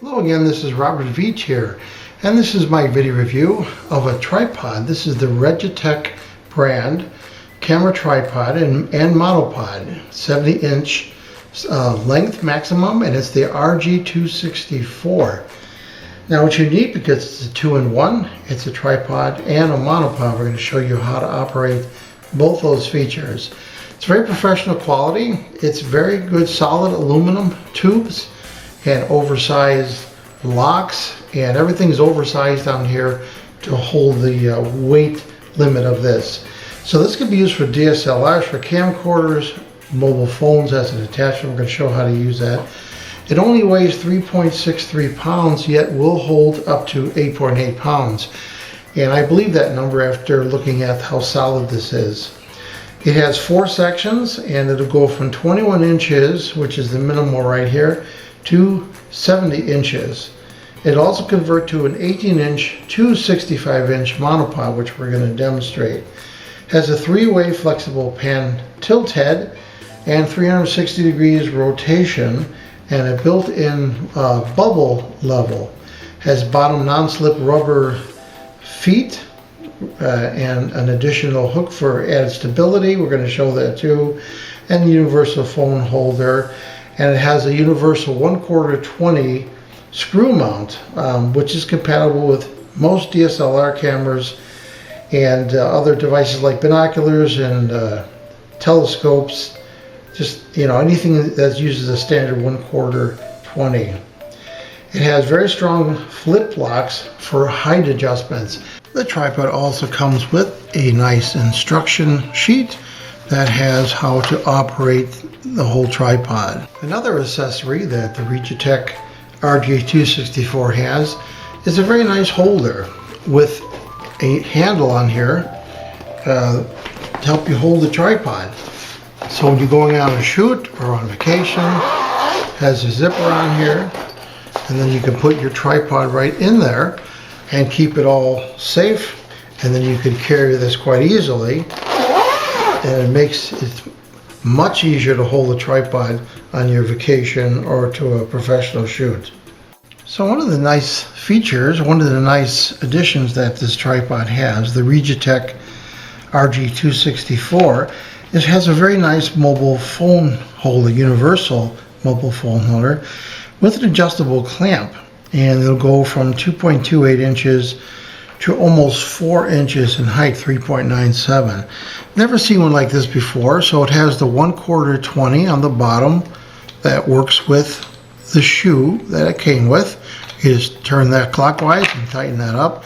Hello again, this is Robert Veach here, and this is my video review of a tripod. This is the Regetek brand camera tripod and monopod, 70-inch length maximum, and it's the RG264. Now it's unique because it's a 2-in-1, it's a tripod and a monopod. We're going to show you how to operate both those features. It's very professional quality. It's very good solid aluminum tubes and oversized locks, and everything's oversized down here to hold the weight limit of this. So this can be used for DSLRs, for camcorders, mobile phones as an attachment. We're going to show how to use that. It only weighs 3.63 pounds, yet will hold up to 8.8 pounds. And I believe that number after looking at how solid this is. It has 4 sections, and it'll go from 21 inches, which is the minimal right here, to 70 inches. It'll also convert to an 18-inch to 65-inch monopod, which we're going to demonstrate. Has a 3-way flexible pan tilt head and 360 degrees rotation, and a built-in bubble level. Has bottom non-slip rubber feet and an additional hook for added stability. We're going to show that too. And the universal phone holder. And it has a universal 1/4 20 screw mount, which is compatible with most DSLR cameras and other devices like binoculars and telescopes. Just, you know, anything that uses a standard 1/4 20. It has very strong flip locks for height adjustments. The tripod also comes with a nice instruction sheet that has how to operate the whole tripod. Another accessory that the Regetek RG264 has is a very nice holder with a handle on here to help you hold the tripod. So when you're going on a shoot or on vacation, has a zipper on here, and then you can put your tripod right in there and keep it all safe, and then you can carry this quite easily, and it makes it much easier to hold a tripod on your vacation or to a professional shoot. So one of the nice features, one of the nice additions that this tripod has, the Regetek RG264, it has a very nice mobile phone holder, universal mobile phone holder with an adjustable clamp, and it'll go from 2.28 inches to almost 4 inches in height, 3.97. Never seen one like this before. So it has the 1/4 20 on the bottom that works with the shoe that it came with. You just turn that clockwise and tighten that up.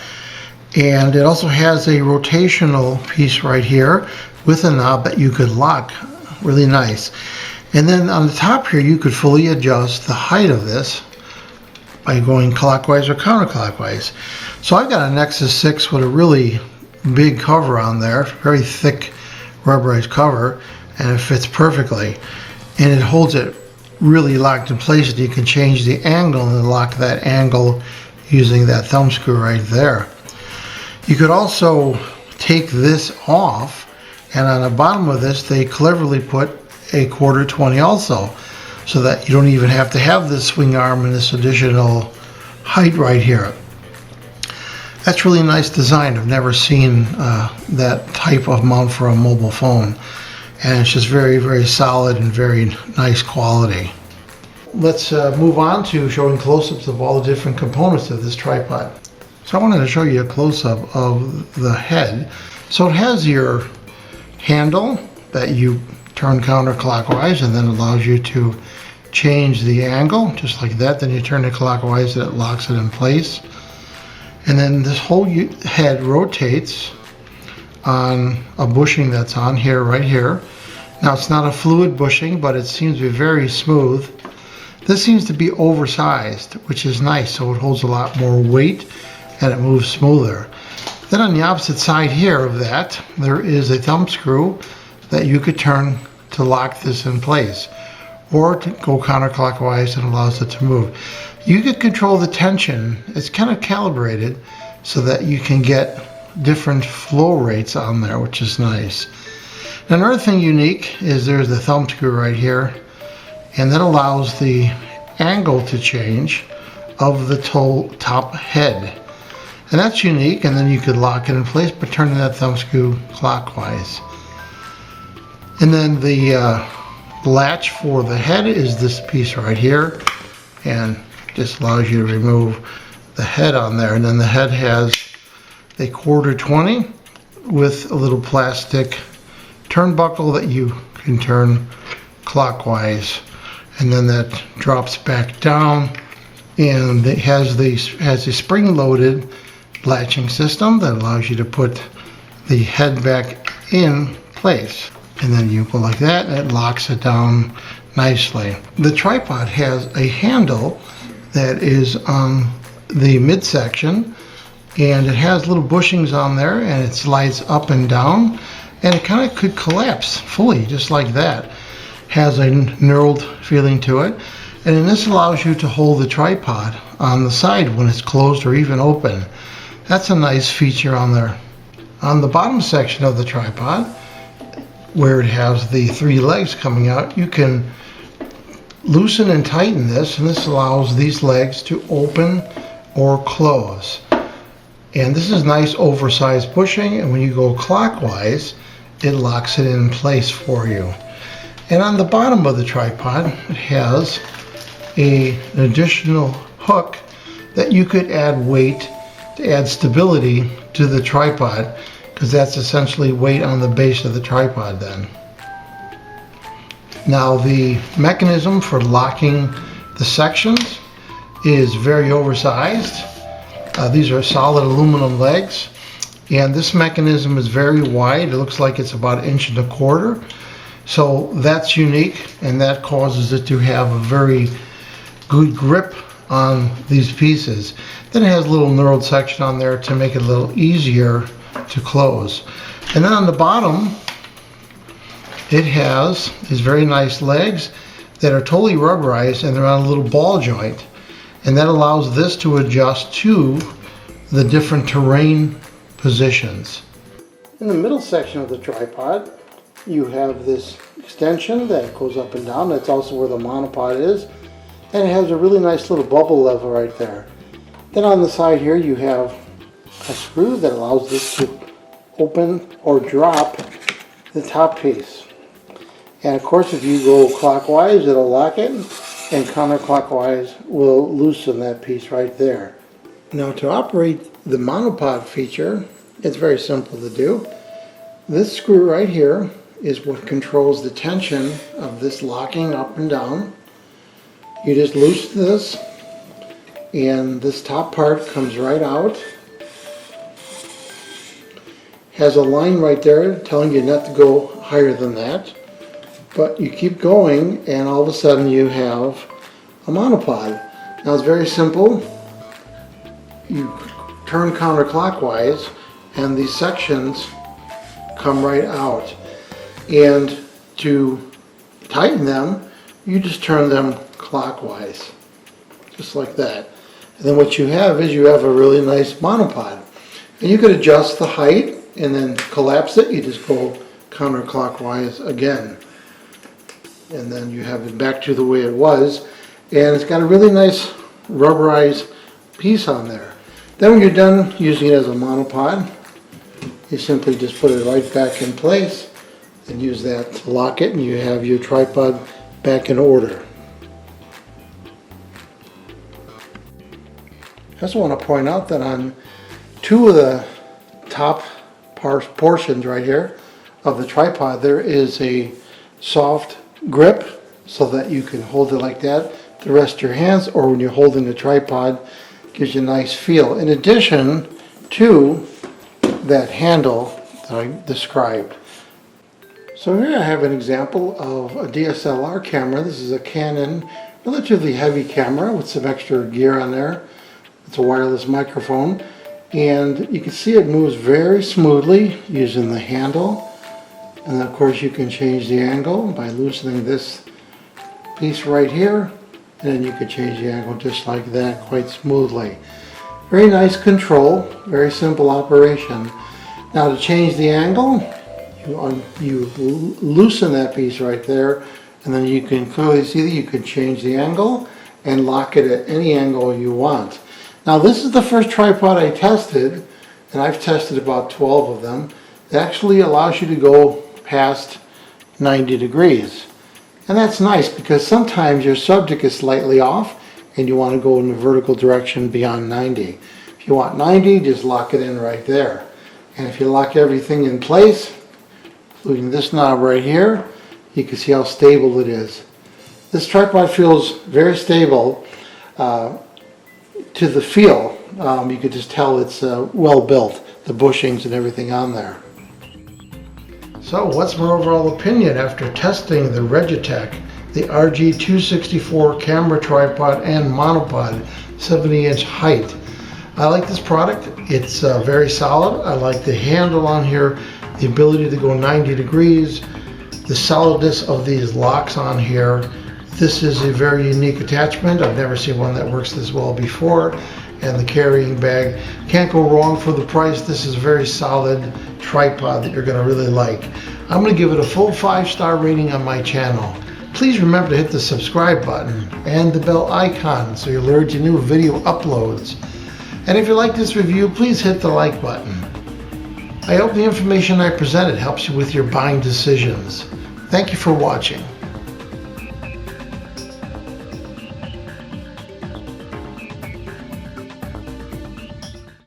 And it also has a rotational piece right here with a knob that you could lock. Really nice. And then on the top here, you could fully adjust the height of this by going clockwise or counterclockwise. So I've got a Nexus 6 with a really big cover on there, very thick rubberized cover, and it fits perfectly. And it holds it really locked in place, and you can change the angle and lock that angle using that thumb screw right there. You could also take this off, and on the bottom of this they cleverly put a 1/4 20 also, so that you don't even have to have this swing arm and this additional height right here. That's really nice design. I've never seen that type of mount for a mobile phone, and it's just very, very solid and very nice quality. Let's move on to showing close-ups of all the different components of this tripod. So I wanted to show you a close-up of the head. So it has your handle that you turn counterclockwise, and then allows you to change the angle just like that. Then you turn it clockwise and it locks it in place. And then this whole head rotates on a bushing that's on here, right here. Now it's not a fluid bushing, but it seems to be very smooth. This seems to be oversized, which is nice, so it holds a lot more weight and it moves smoother. Then on the opposite side here of that, there is a thumb screw that you could turn to lock this in place, or to go counterclockwise, and allows it to move. You can control the tension. It's kind of calibrated so that you can get different flow rates on there, which is nice. Another thing unique is there's the thumb screw right here, and that allows the angle to change of the top head. And that's unique, and then you could lock it in place by turning that thumb screw clockwise. And then the latch for the head is this piece right here, and just allows you to remove the head on there. And then the head has a 1/4-20 with a little plastic turnbuckle that you can turn clockwise, and then that drops back down, and it has a spring-loaded latching system that allows you to put the head back in place. And then you go like that, and it locks it down nicely. The tripod has a handle that is on the midsection, and it has little bushings on there, and it slides up and down, and it kind of could collapse fully, just like that. Has a knurled feeling to it, and then this allows you to hold the tripod on the side when it's closed or even open. That's a nice feature on there. On the bottom section of the tripod, where it has the 3 legs coming out, you can loosen and tighten this, and this allows these legs to open or close. And this is nice oversized bushing, and when you go clockwise, it locks it in place for you. And on the bottom of the tripod, it has an additional hook that you could add weight to add stability to the tripod, because that's essentially weight on the base of the tripod then. Now the mechanism for locking the sections is very oversized. These are solid aluminum legs, and this mechanism is very wide. It looks like it's about 1.25 inches. So that's unique, and that causes it to have a very good grip on these pieces. Then it has a little knurled section on there to make it a little easier to close. And then on the bottom, it has these very nice legs that are totally rubberized, and they're on a little ball joint. And that allows this to adjust to the different terrain positions. In the middle section of the tripod, you have this extension that goes up and down. That's also where the monopod is. And it has a really nice little bubble level right there. Then on the side here, you have a screw that allows this to open or drop the top piece. And of course, if you go clockwise, it'll lock it, and counterclockwise will loosen that piece right there. Now, to operate the monopod feature, it's very simple to do. This screw right here is what controls the tension of this locking up and down. You just loosen this, and this top part comes right out. Has a line right there telling you not to go higher than that. But you keep going, and all of a sudden you have a monopod. Now it's very simple. You turn counterclockwise, and these sections come right out. And to tighten them, you just turn them clockwise, just like that. And then what you have is you have a really nice monopod. And you could adjust the height and then collapse it. You just go counterclockwise again. And then you have it back to the way it was. And it's got a really nice rubberized piece on there. Then when you're done using it as a monopod, you simply just put it right back in place and use that to lock it, and you have your tripod back in order. I also want to point out that on 2 of the top portions right here of the tripod, there is a soft grip so that you can hold it like that to rest your hands, or when you're holding the tripod, gives you a nice feel. In addition to that handle that I described. So here I have an example of a DSLR camera. This is a Canon, relatively heavy camera with some extra gear on there. It's a wireless microphone, and you can see it moves very smoothly using the handle. And of course you can change the angle by loosening this piece right here, and then you can change the angle just like that quite smoothly. Very nice control, very simple operation. Now to change the angle, you loosen that piece right there, and then you can clearly see that you can change the angle, and lock it at any angle you want. Now this is the first tripod I tested, and I've tested about 12 of them. It actually allows you to go past 90 degrees. And that's nice because sometimes your subject is slightly off and you want to go in the vertical direction beyond 90. If you want 90, just lock it in right there. And if you lock everything in place, including this knob right here, you can see how stable it is. This tripod feels very stable to the feel. You could just tell it's well built, the bushings and everything on there. So what's my overall opinion after testing the Regetek, the RG264 camera tripod and monopod 70-inch height? I like this product. It's very solid. I like the handle on here, the ability to go 90 degrees, the solidness of these locks on here. This is a very unique attachment. I've never seen one that works this well before. And the carrying bag. Can't go wrong for the price. This is a very solid tripod that you're going to really like. I'm going to give it a full 5-star rating on my channel. Please remember to hit the subscribe button and the bell icon so you're alerted to new video uploads. And if you like this review, please hit the like button. I hope the information I presented helps you with your buying decisions. Thank you for watching.